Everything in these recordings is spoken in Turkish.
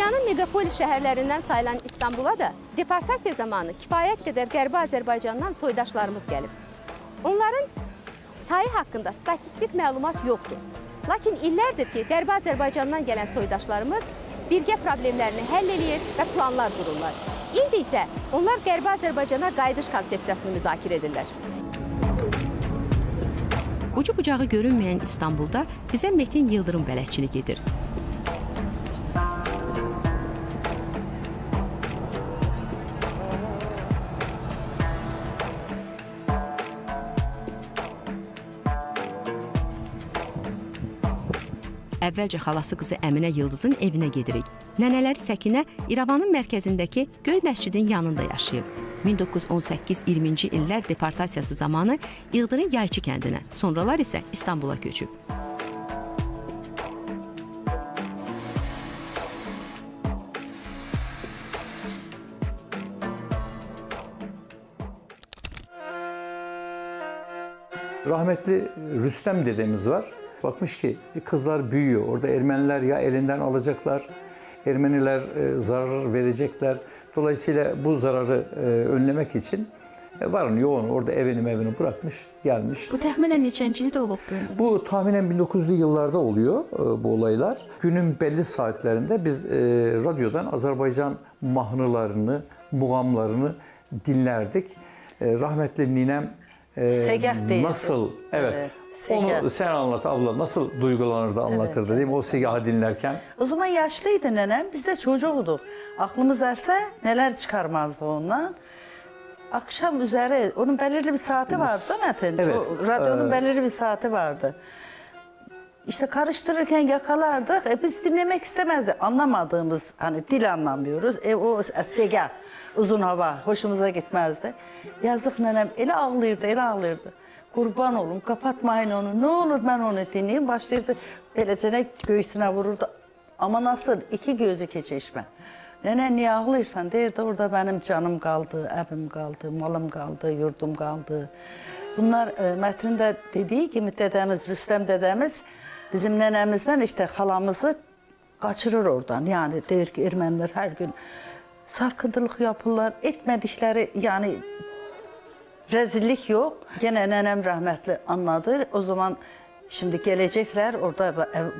Dünyanın megapolis şəhərlərindən sayılan İstanbula da deportasiya zamanı kifayət qədər Qərbi Azərbaycandan soydaşlarımız gəlib. Onların sayı haqqında statistik məlumat yoxdur. Lakin illərdir ki, Qərbi Azərbaycandan gələn soydaşlarımız birgə problemlərini həll edir və planlar qururlar. İndi isə onlar Qərbi Azərbaycana qayıdış konsepsiyasını müzakirə edirlər. Ucu bucağı görünməyən İstanbulda bizə Metin Yıldırım bələdçilik edir. Əvvəlcə xalası qızı Əminə Yıldızın evinə gedirik. Nənələri Səkinə İrəvanın mərkəzindəki Göy məscidin yanında yaşayıb. 1918-20-ci illər deportasiyası zamanı İğdırın Yayçı kəndinə, sonralar isə İstanbula köçüb. Rahmetli Rüstem dedemiz var. Bakmış ki kızlar büyüyor. Orada Ermeniler ya elinden alacaklar, Ermeniler zarar verecekler. Dolayısıyla bu zararı önlemek için varın yoğun orada evini bırakmış, gelmiş. Bu tahminen neçənci ildə olub böyle? Bu tahminen 1900'lü yıllarda oluyor bu olaylar. Günün belli saatlerinde biz radyodan Azerbaycan mahnılarını, muğamlarını dinlerdik. Rahmetli ninem nasıl, evet. Onu sen anlat abla, nasıl duygulanırdı, anlatırdı değil mi? O segahı dinlerken. O zaman yaşlıydı nenem, biz de çocukduk. Aklımız erse neler çıkarmazdı ondan. Akşam üzeri, onun belirli bir saati vardı Metin. Evet. O radyonun belirli bir saati vardı. İşte karıştırırken yakalardık. Biz dinlemek istemezdik. Anlamadığımız, hani dil anlamıyoruz. O segah, uzun hava hoşumuza gitmezdi. Yazık nenem, ele ağlırdı. Kurban olun, kapatmayın onu. Ne olur ben onu dinleyeyim. Başlayırdı, beləcə göğsüne vururdu. Ama nasıl? İki gözü keçeşme. Nene niye ağlıyorsan? Deyirdi, orada benim canım kaldı, evim kaldı, malım kaldı, yurdum kaldı. Bunlar Metin de dediği gibi dedemiz, Rüstem dedemiz bizim nenemizden işte halamızı kaçırır oradan. Yani deyir ki Ermeniler her gün sarkıntılık yapırlar, etmedikleri yani rezillik yok. Gene nenem rahmetli anladı. O zaman şimdi gelecekler, orada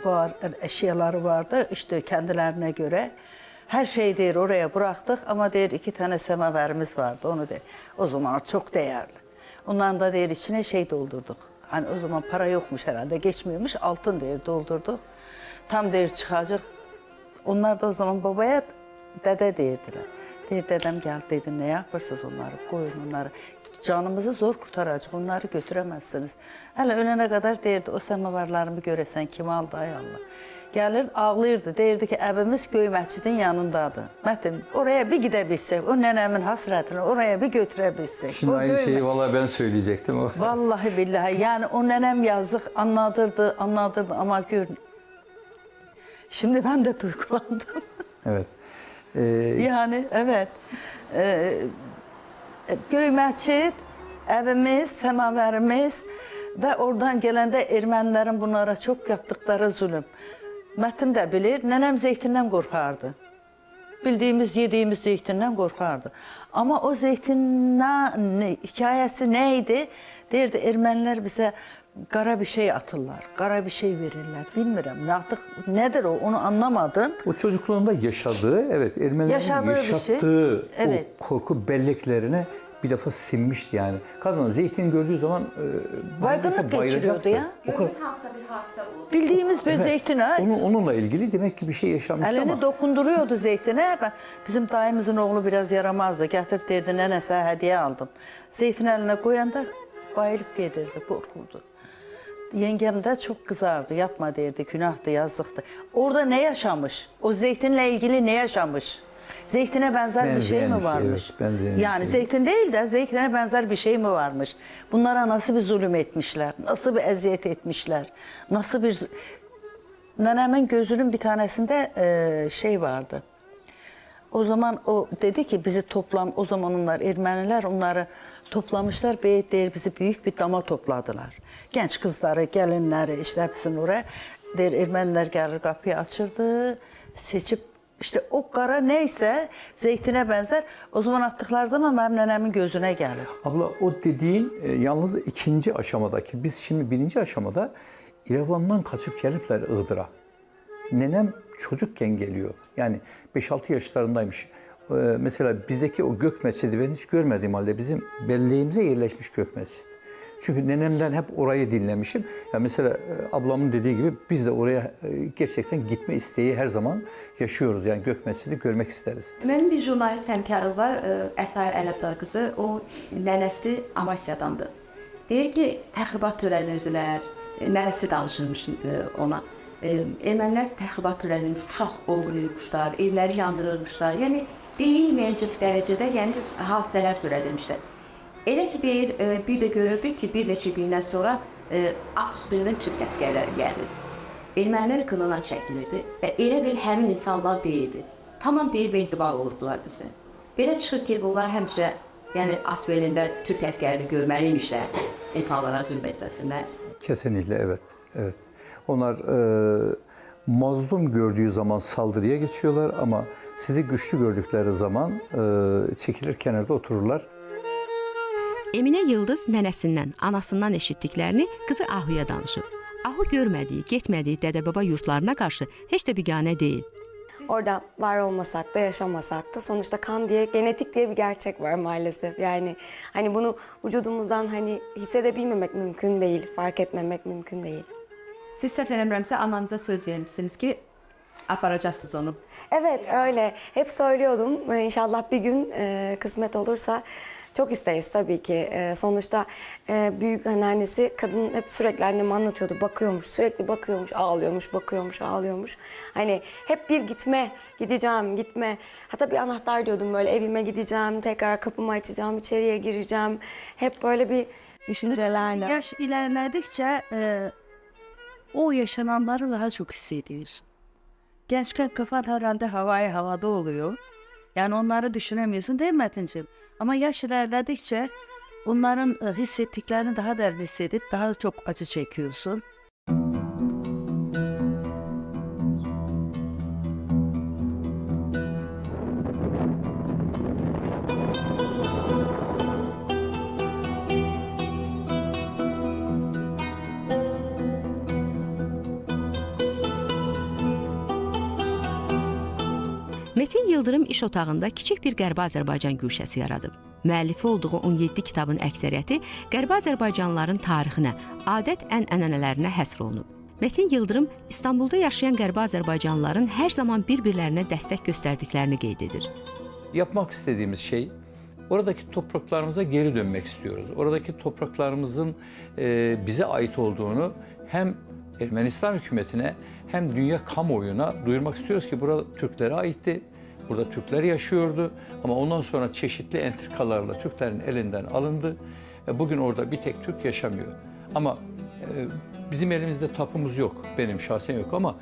var, eşyaları vardı işte kendilerine göre. Her şey deyir oraya bıraktık ama deyir 2 tane semaverimiz vardı onu deyir. O zaman çok değerli. Ondan da deyir içine şey doldurduk. Hani o zaman para yokmuş herhalde, geçmiyormuş, altın deyir doldurduk. Tam deyir çıkacak. Onlar da o zaman babaya dede deyirdiler. Deyir dedem geldi dedi, ne yaparsınız onları, koyun onları. Canımızı zor kurtaracak, onları götüremezsiniz. Hele ölene kadar deyirdi, o semavarlarımı göresen kim aldı ay Allah. Gelir ağlayırdı, deyirdi ki evimiz Göy məscidin yanındadır. Metin oraya bir gidebilsek, o nenemin hasretini oraya bir götürebilsek. Şimdi aynı şeyi vallahi ben söyleyecektim. Vallahi billahi yani o nenem yazık anladırdı ama gör. Şimdi ben de duygulandım. Evet. Yani evet. Göy məscid, evimiz, semaverimiz ve oradan gelende Ermenilerin bunlara çok yaptıkları zulüm. Metin de bilir, nenem zeytindən qorxardı. Bildiğimiz, yediğimiz zeytindən qorxardı. Ama o zeytindən hikayesi neydi? Deyirdi, Ermeniler bize qara bir şey atırlar, qara bir şey verirler. Bilmirəm, artık nedir o, onu anlamadım. O çocukluğunda yaşadığı, evet Ermenilerin yaşattığı evet. O korku belleklerine bir defa sinmişti yani. Kadın zeytin gördüğü zaman baygınlık geçiriyordu ya. Bildiğimiz bir evet, zeytine. Onunla ilgili demek ki bir şey yaşanmış ama. Elini dokunduruyordu zeytine. Bizim dayımızın oğlu biraz yaramazdı. Getirip derdi nenəsə hediye aldım. Zeytin eline koyanda bayılıp gelirdi, korkuldu. Yengem de çok kızardı. Yapma derdi, günahtı, yazıktı. Orada ne yaşamış? O zeytinle ilgili ne yaşamış? Zeytine benzer bir şey mi varmış? Evet, yani zeytin değil de zeytine benzer bir şey mi varmış? Bunlara nasıl bir zulüm etmişler? Nasıl bir eziyet etmişler? Nasıl bir... Nenemin gözünün bir tanesinde şey vardı. O zaman o dedi ki bizi o zaman onlar Ermeniler onları toplamışlar. Beyit deyir bizi büyük bir dama topladılar. Genç kızları, gelinleri işte hepsini oraya. Deyir Ermeniler gelir kapıyı açırdı. Seçip İşte o qara neyse zeytinə bənzər. O zaman atdıkları zaman mənim nənəmin gözünə gəlir. Abla o dediğin yalnız ikinci aşamadaki, biz şimdi birinci aşamada İrevan'dan kaçıp gelipler Iğdır'a. Nenem çocukken geliyor. Yani 5-6 yaşlarındaymış. Mesela bizdeki o gök mescidi ben hiç görmediğim halde bizim belleğimize yerleşmiş gök mescid. Çünkü nenemden hep orayı dinlemişim. Ya mesela ablamın dediği gibi biz de oraya gerçekten gitme isteği her zaman yaşıyoruz. Yani gök mescidi görmek isteriz. Mənim bir jurnalist həmkarım var, Əsər Ələbdar qızı. O nənəsi Amasyadandır. Deyir ki, təxribat törədirdilər. Nənəsi danışırmış ona. Ermənilər təxribat törədirmiş, uşaq oğurlayırmışlar, evləri yandırırmışlar. Yəni deyilməyəcək dərəcədə hadisələr törədilmişlər. Elə ki deyir, bir də görürdük ki, bir neçə gündən sonra at üstündən Türk əsgərləri gəldi. Ermənilər qınına çəkilirdi və elə bil həmin insanlar deyildi. Tamam deyil və etibar olurdular bizi. Belə çıxır ki, bunlar həmişə at belində Türk əsgərini görməliymişlər, insanlara zülm etməsinlər. Kesinlikle evet. Evet. Onlar mazlum gördüğü zaman saldırıya geçiyorlar ama sizi güçlü gördükleri zaman çekilir kenarda otururlar. Eminə Yıldız nənəsindən, anasından eşitdiklərini qızı Ahuya danışıb. Ahu görmədiyi, getmədiyi dədə-baba yurtlarına qarşı heç də biganə deyil. Orada var olmasak da yaşamasak da sonuçta kan diye, genetik diye bir gerçek var maalesef. Yani hani bunu vücudumuzdan hani hissedebilmemek mümkün değil, fark etmemek mümkün değil. Siz səhv eləmirəmsə ananıza söz vermişsiniz ki, aparacaqsınız onu. Evet öyle. Hep söylüyordum. İnşallah bir gün kısmet olursa çok isteriz tabii ki. Sonuçta büyük anneannesi kadın hep sürekli anneme anlatıyordu. Bakıyormuş, sürekli bakıyormuş, ağlıyormuş, bakıyormuş, ağlıyormuş. Hani hep bir gideceğim, gitme. Hatta bir anahtar diyordum böyle evime gideceğim, tekrar kapımı açacağım, içeriye gireceğim. Hep böyle bir düşüncelerle. Yaş ilerledikçe o yaşananları daha çok hissediyoruz. Gençken kafan herhalde havada oluyor. Yani onları düşünemiyorsun değil mi Metin'ciğim? Ama yaş ilerledikçe onların hissettiklerini daha derin hissedip daha çok acı çekiyorsun. Metin Yıldırım iş otağında kiçik bir Qərbi Azərbaycan güşəsi yaradıb. Müəllifi olduğu 17 kitabın əksəriyyəti Qərbi Azərbaycanlıların tarixinə, adət-ənənələrinə həsr olunub. Metin Yıldırım İstanbulda yaşayan Qərbi Azərbaycanlıların hər zaman bir-birlərinə dəstək göstərdiklərini qeyd edir. Yapmak istediğimiz şey, oradaki topraklarımıza geri dönmek istiyoruz. Oradaki topraklarımızın bize ait olduğunu hem Ermenistan hükümetine hem dünya kamuoyuna duyurmak istiyoruz ki burada Türklere aitti. Burada Türkler yaşıyordu ama ondan sonra çeşitli entrikalarla Türklerin elinden alındı. Bugün orada bir tek Türk yaşamıyor. Ama bizim elimizde tapumuz yok. Benim şahsen yok ama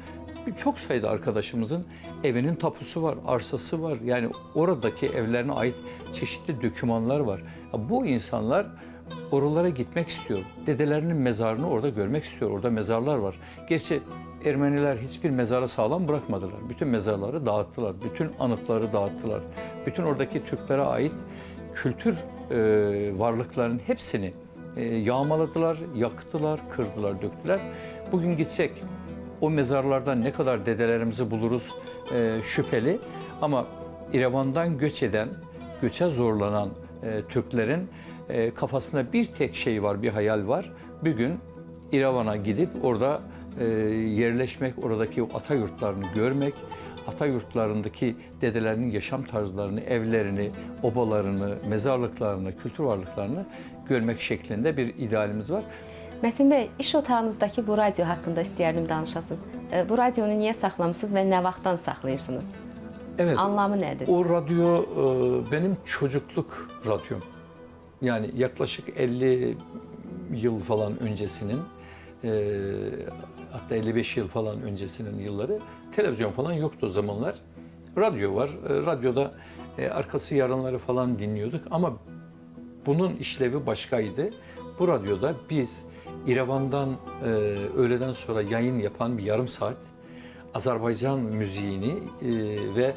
çok sayıda arkadaşımızın evinin tapusu var, arsası var. Yani oradaki evlerine ait çeşitli dokümanlar var. Bu insanlar oralara gitmek istiyor. Dedelerinin mezarını orada görmek istiyor. Orada mezarlar var. Gerçi Ermeniler hiçbir mezarı sağlam bırakmadılar. Bütün mezarları dağıttılar. Bütün anıtları dağıttılar. Bütün oradaki Türklere ait kültür varlıklarının hepsini yağmaladılar, yaktılar, kırdılar, döktüler. Bugün gitsek o mezarlardan ne kadar dedelerimizi buluruz şüpheli. Ama İrevan'dan göç eden, göçe zorlanan Türklerin kafasında bir tek şey var, bir hayal var. Bir gün İrevan'a gidip orada yerleşmek, oradaki o ata yurtlarını görmek, ata yurtlarındaki dedelerinin yaşam tarzlarını, evlerini, obalarını, mezarlıklarını, kültür varlıklarını görmek şeklinde bir idealimiz var. Metin bəy, iş otağınızdakı bu radio haqqında istəyərdim danışasınız. Bu radionu niyə saxlamısınız və nə vaxtdan saxlayırsınız? Evet. Anlamı nədir? O radyo benim çocukluk radyom. Yani yaklaşık 50 yıl falan öncesinin, hatta 55 yıl falan öncesinin yılları, televizyon falan yoktu o zamanlar. Radyo var. Radyoda arkası yarınları falan dinliyorduk ama bunun işlevi başkaydı. Bu radyoda biz İrevan'dan öğleden sonra yayın yapan bir yarım saat, Azerbaycan müziğini ve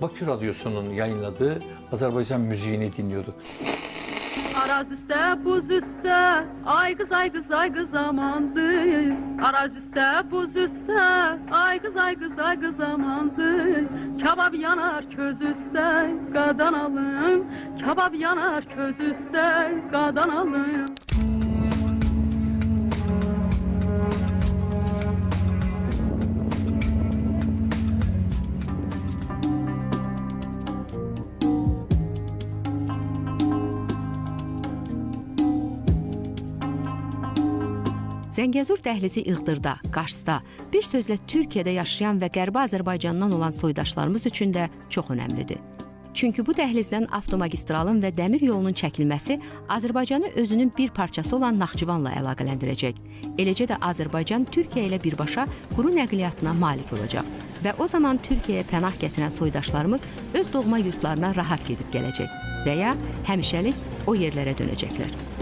Bakü Radyosu'nun yayınladığı Azerbaycan müziğini dinliyorduk. Araz üstə, buz üstə, ay qız, ay qız, ay qız amandır. Araz üstə, buz üstə, ay qız, ay qız, ay qız amandır. Kabab yanar köz üstə, qadan alım. Kabab yanar köz üstə, qadan alım. Zəngəzur dəhlizi Iğdırda, Qarsda, bir sözlə Türkiyədə yaşayan və Qərbi Azərbaycandan olan soydaşlarımız üçün də çox önəmlidir. Çünki bu dəhlizdən avtomagistralın və dəmir yolunun çəkilməsi Azərbaycanı özünün bir parçası olan Naxçıvanla əlaqələndirəcək. Eləcə də Azərbaycan Türkiyə ilə birbaşa quru nəqliyyatına malik olacaq və o zaman Türkiyəyə pənah gətirən soydaşlarımız öz doğma yurtlarına rahat gedib gələcək və ya həmişəlik o yerlərə dönəcəklər.